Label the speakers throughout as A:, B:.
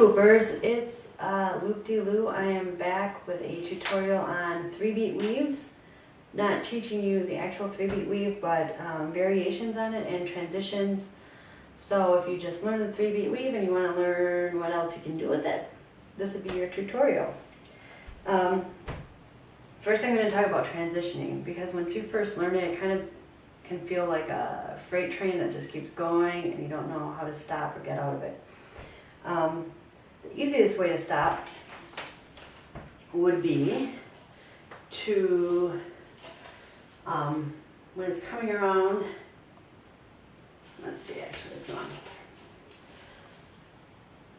A: Hoopers, it's LoopDLu. I am back with a tutorial on 3-beat weaves. Not teaching you the actual 3-beat weave, but variations on it and transitions. So if you just learn the 3-beat weave and you want to learn what else you can do with it, this would be your tutorial. First I'm going to talk about transitioning, because once you first learn it, it kind of can feel like a freight train that just keeps going and you don't know how to stop or get out of it. The easiest way to stop would be to, when it's coming around, let's see, actually it's wrong.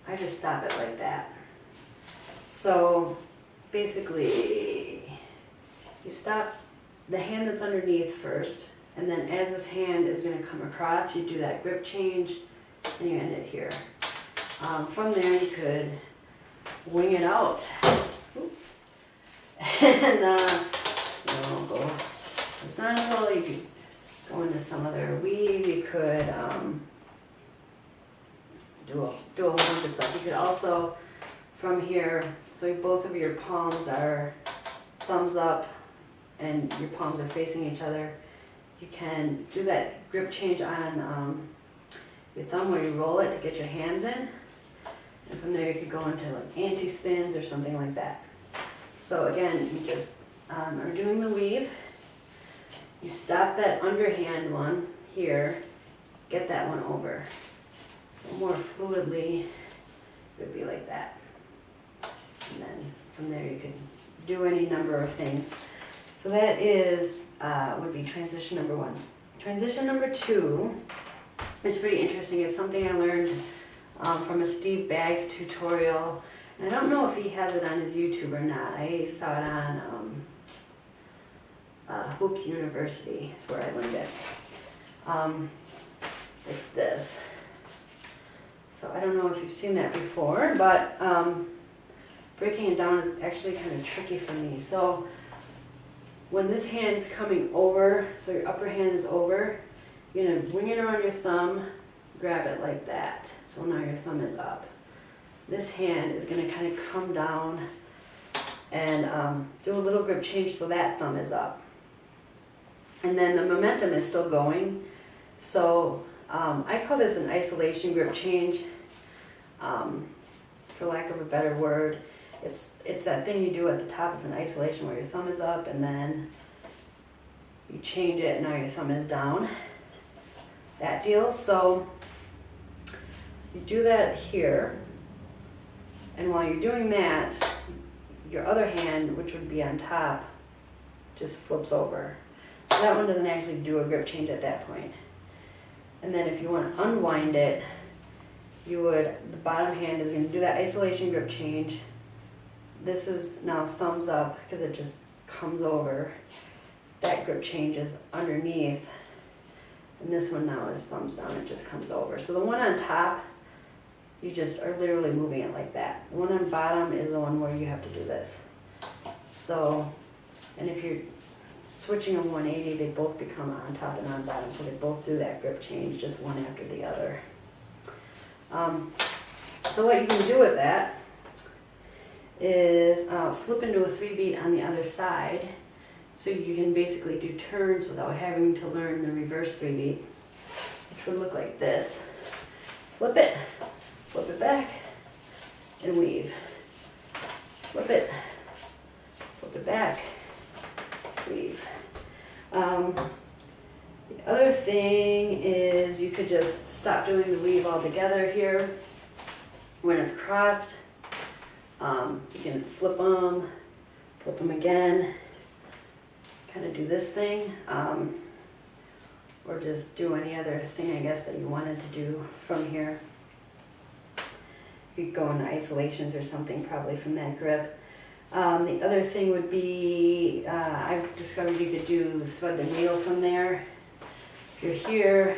A: I just stop it like that. So basically, you stop the hand that's underneath first, and then as this hand is going to come across, you do that grip change, and you end it here. From there, you could wing it out. Oops. And go horizontal. You could go into some other weave. You could do a whole bunch of stuff. You could also, from here, so both of your palms are thumbs up, and your palms are facing each other. You can do that grip change on your thumb where you roll it to get your hands in. And from there you could go into like anti-spins or something like that. So again, you just are doing the weave. You stop that underhand one here, get that one over. So more fluidly, it would be like that. And then from there you could do any number of things. So that is, would be transition number 1. Transition number 2 is pretty interesting. It's something I learned from a Steve Baggs tutorial. And I don't know if he has it on his YouTube or not. I saw it on Hoop University. It's where I learned it. It's this. So I don't know if you've seen that before, but breaking it down is actually kind of tricky for me. So when this hand's coming over, so your upper hand is over, you're going to wing it around your thumb, grab it like that. So now your thumb is up. This hand is going to kind of come down and do a little grip change so that thumb is up. And then the momentum is still going. So I call this an isolation grip change, for lack of a better word. It's that thing you do at the top of an isolation where your thumb is up and then you change it and now your thumb is down. That deal. So you do that here, and while you're doing that, your other hand, which would be on top, just flips over. So that one doesn't actually do a grip change at that point. And then if you want to unwind it, the bottom hand is going to do that isolation grip change. This is now thumbs up because it just comes over. That grip change is underneath. And this one now is thumbs down, it just comes over. So the one on top, you just are literally moving it like that. The one on bottom is the one where you have to do this. So, and if you're switching them 180, they both become on top and on bottom. So they both do that grip change, just one after the other. So what you can do with that is flip into a 3-beat on the other side. So you can basically do turns without having to learn the reverse 3-beat, which would look like this. Flip it back, and weave. Flip it back, weave. The other thing is you could just stop doing the weave altogether here. When it's crossed, you can flip them again, kind of do this thing, or just do any other thing, I guess, that you wanted to do from here. You could go into isolations or something probably from that grip. The other thing would be, I've discovered you could do thread the needle from there. If you're here,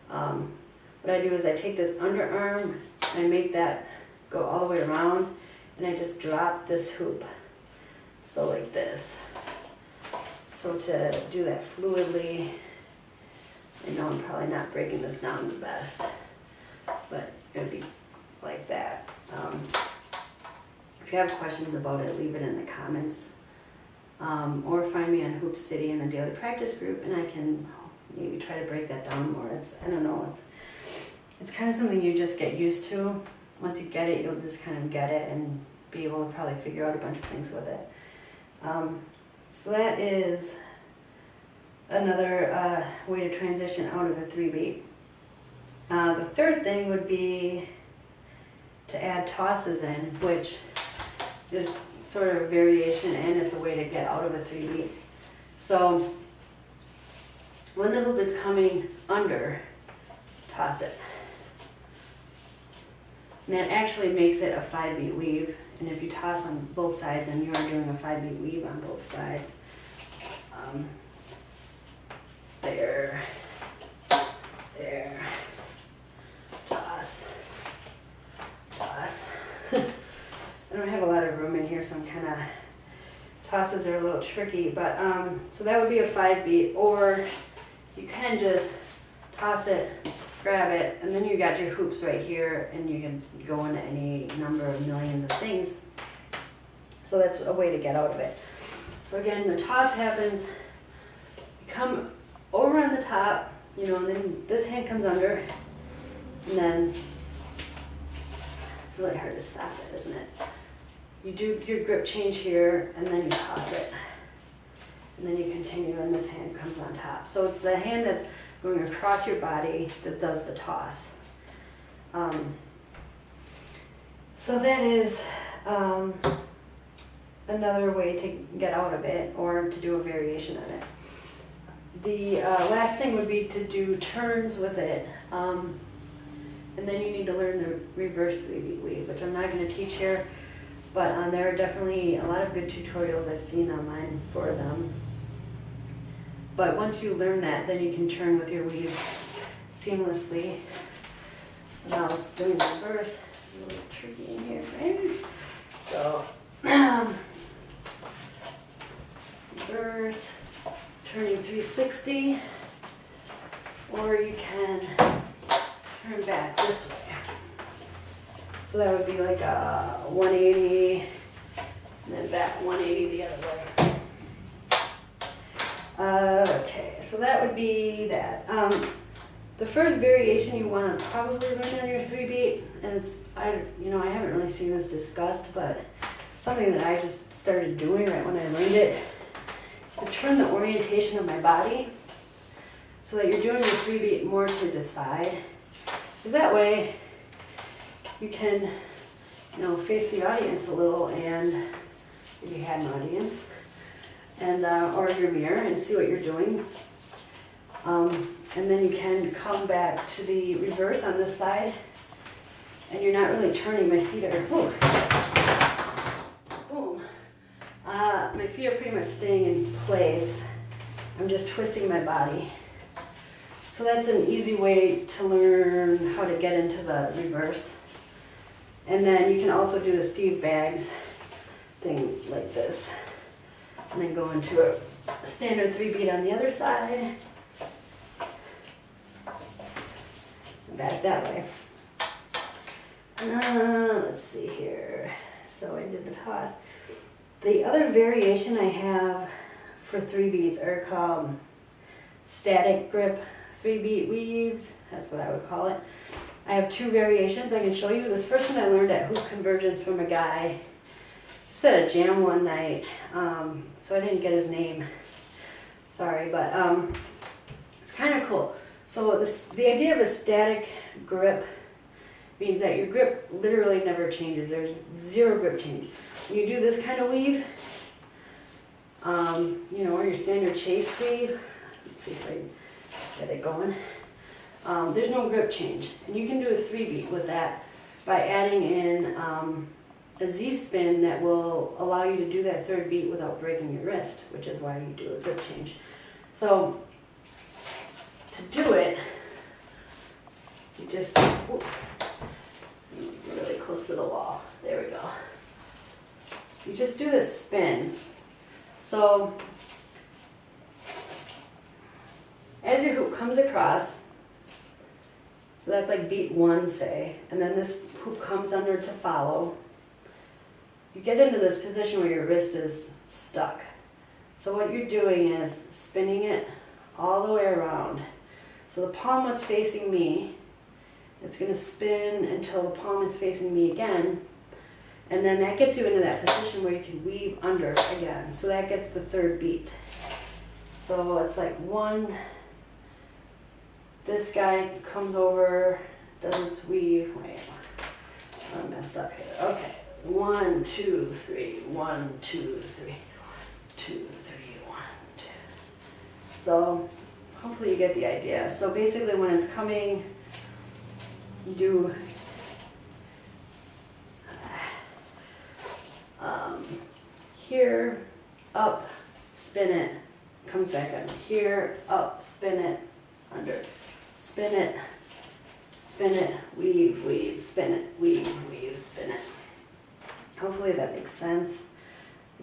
A: what I do is I take this underarm and I make that go all the way around, and I just drop this hoop. So like this. So to do that fluidly, I know I'm probably not breaking this down the best, but it would be like that. If you have questions about it, leave it in the comments. Or find me on Hoop City in the daily practice group, and I can maybe try to break that down more. I don't know, it's kind of something you just get used to. Once you get it, you'll just kind of get it and be able to probably figure out a bunch of things with it. So that is another way to transition out of a 3-beat. The third thing would be to add tosses in, which is sort of a variation, and it's a way to get out of a 3-beat. So when the hoop is coming under, toss it. And that actually makes it a 5-beat weave. And if you toss on both sides, then you are doing a 5-beat weave on both sides. There, toss, toss. I don't have a lot of room in here, so I'm kind of, tosses are a little tricky, but so that would be a 5-beat, or you can just toss it, grab it, and then you got your hoops right here, and you can go into any number of millions of things. So that's a way to get out of it. So again, the toss happens, you come over on the top, you know, and then this hand comes under, and then it's really hard to stop it, isn't it? You do your grip change here, and then you toss it. And then you continue, and this hand comes on top. So it's the hand that's going across your body that does the toss. So that is another way to get out of it, or to do a variation of it. The last thing would be to do turns with it. And then you need to learn the reverse 3-beat weave, which I'm not going to teach here. But there are definitely a lot of good tutorials I've seen online for them. But once you learn that, then you can turn with your weave seamlessly. So now it's doing the reverse. It's a little tricky in here, right? So, reverse, turning 360, or you can turn back this way. So that would be like a 180, and then back 180 the other way. Okay, so that would be that. The first variation you want to probably learn on your 3-beat, and I haven't really seen this discussed, but something that I just started doing right when I learned it, is to turn the orientation of my body so that you're doing your 3-beat more to the side. Because that way, you can, face the audience a little, and if you had an audience, and or your mirror, and see what you're doing. And then you can come back to the reverse on this side, and you're not really turning. My feet are, boom. My feet are pretty much staying in place. I'm just twisting my body. So that's an easy way to learn how to get into the reverse. And then you can also do the Steve Baggs thing like this. And then go into a standard 3-beat on the other side. And back that way. Let's see here. So I did the toss. The other variation I have for 3-beats are called static grip 3-beat weaves. That's what I would call it. I have 2 variations I can show you. This first one I learned at Hoop Convergence from a guy. He said a jam one night, so I didn't get his name. Sorry, but it's kind of cool. So the idea of a static grip means that your grip literally never changes. There's 0 grip change. When you do this kind of weave, or your standard chase weave, let's see if I can get it going. There's no grip change, and you can do a 3-beat with that by adding in a Z-spin that will allow you to do that 3rd beat without breaking your wrist, which is why you do a grip change. So to do it, you just really close to the wall. There we go. You just do this spin. So as your hoop comes across, so that's like beat 1, say, and then this hoop comes under to follow. you get into this position where your wrist is stuck. So what you're doing is spinning it all the way around. So the palm was facing me. It's going to spin until the palm is facing me again. And then that gets you into that position where you can weave under again. So that gets the third beat. So it's like one, this guy comes over, does its weave. Wait, I messed up here. Okay. 1, 2, 3, 1, 2, 3, 2, 3, 1, 2. So hopefully you get the idea. So basically when it's coming, you do here, up, spin it, comes back under. Here, up, spin it, under. Spin it, weave, weave, spin it, weave, weave, spin it. Hopefully that makes sense.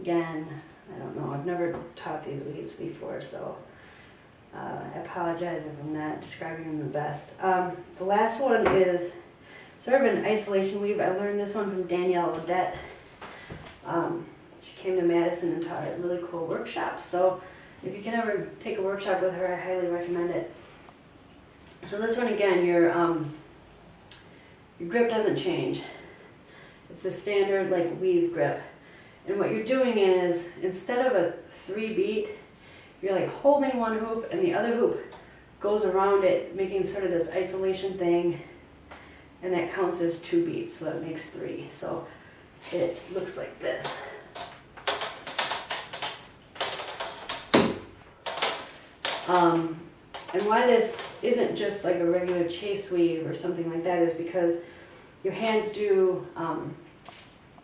A: Again, I don't know, I've never taught these weaves before, so I apologize if I'm not describing them the best. The last one is sort of an isolation weave. I learned this one from Danielle Odette. She came to Madison and taught at really cool workshops, so if you can ever take a workshop with her, I highly recommend it. So this one again, your grip doesn't change. It's a standard like weave grip. And what you're doing is, instead of a 3 beat, you're like holding one hoop and the other hoop goes around it, making sort of this isolation thing, and that counts as 2 beats, so that makes 3. So it looks like this. And why this isn't just like a regular chase weave or something like that is because your hands do,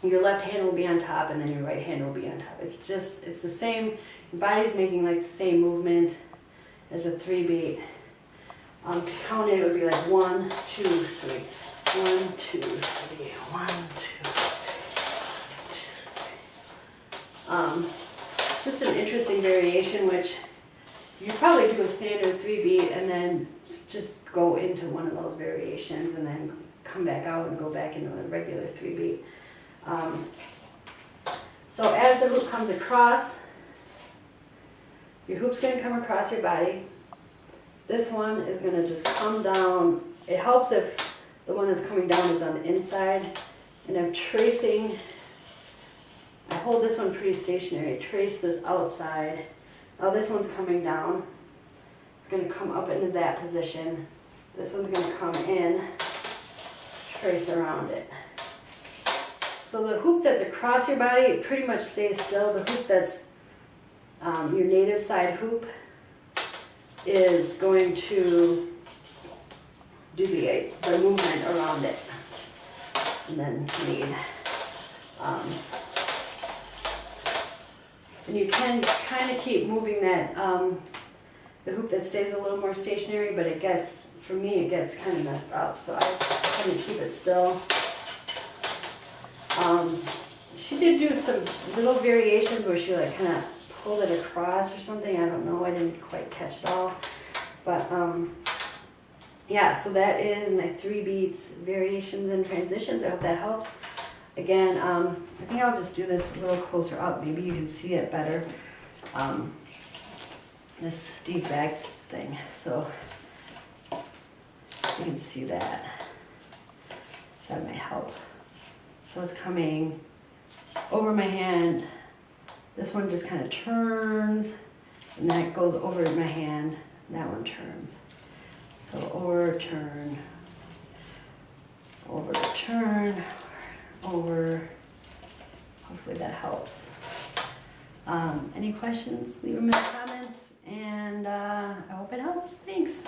A: your left hand will be on top and then your right hand will be on top. It's the same, your body's making like the same movement as a 3 beat. To count it, it would be like 1, 2, 3. 1, 2, 3. 1, 2, 3. Just an interesting variation, which you probably do a standard 3 beat and then just go into one of those variations and then come back out and go back into a regular 3 beat. So as the hoop comes across, your hoop's going to come across your body. This one is going to just come down. It helps if the one that's coming down is on the inside. And I'm tracing, I hold this one pretty stationary, trace this outside. Now this one's coming down. It's going to come up into that position. This one's going to come in, trace around it. So the hoop that's across your body pretty much stays still. The hoop that's your native side hoop is going to do the movement around it and then lead. And you can kind of keep moving that, the hoop that stays a little more stationary, but it gets, for me, it gets kind of messed up. So I kind of keep it still. She did do some little variations where she like kind of pulled it across or something. I don't know. I didn't quite catch it all. But yeah, so that is my 3 beats, variations and transitions. I hope that helps. Again, I think I'll just do this a little closer up. Maybe you can see it better. This Steve Baggs thing. So you can see that. So that might help. So it's coming over my hand. This one just kind of turns, and that goes over my hand. And that one turns. So over, turn, over, turn, over. Hopefully that helps. Any questions? Leave them in the comments, and I hope it helps. Thanks.